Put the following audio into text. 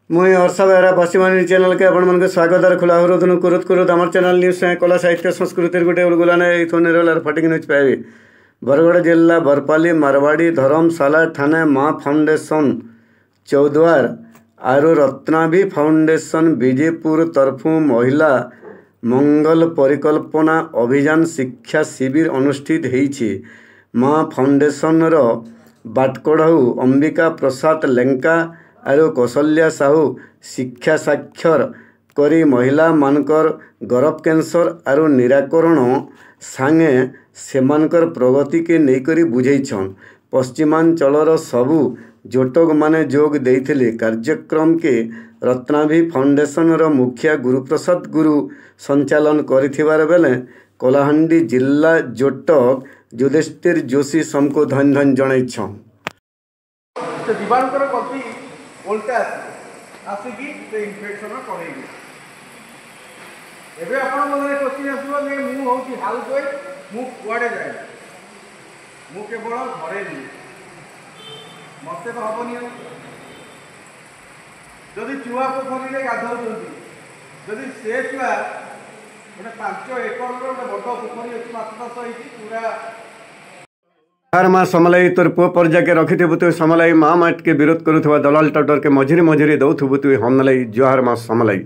मुई हर्षा बेहरा पश्चिमानी चैनल के आपण मन स्वागत और खुला हृदय कुरुत कुरुत आम चैनल न्यूज कला साहित्य संस्कृति गोटे उलगुलाने निरल फटिक न्यूज पाइबे। बरगढ़ जिला बरपाली मारवाड़ी धर्मशाला थाने माँ फाउंडेशन चौद्वार आरु रत्नाभी फाउंडेशन बीजेपुर तरफु महिला मंगल परिकल्पना अभियान शिक्षा शिविर अनुष्ठित होईछि। माँ फाउंडेशन रो बाटकढ़ऊ अंबिका प्रसाद लेंका आरु कौशल्या साहू शिक्षा साक्षर करी महिला मानकर गर्भ कैंसर आरु निराकरण सांगे सेमानकर प्रगति के नेकरी बुझेछन। पश्चिमांचलर सबू जोटक माने जोग देइथिले। कार्यक्रम के रत्नाभी फाउंडेशन रो मुखिया गुरुप्रसाद गुरु संचालन करिथिबार बेले कलाहांडी जिला जोटक युधिष्ठिर जोशी समको धन धन जणाइछन। उल्टा आसिकी इनफेक्शन करेगी। एबे आपण मन क्वेश्चन आसबो जे मु होची हाउस वाइफ मु कुआडे जाए मु केवल घरे नी मते तो हबनी। जदि चुआ पोखरी रे गाधौछंती जदि से चुआ गोटे 5 एकर गोटे बड़ पोखरी अछि माछ चाष होईछि पूरा हर माँ समलाई तोर पुओ पर्जा के रखिथबु तु समलाई माँ माट के विरोध करुवा दलाल टटर के मझिरी मझिरी दौथबु तु हमलाई जोहार माँ समलाई।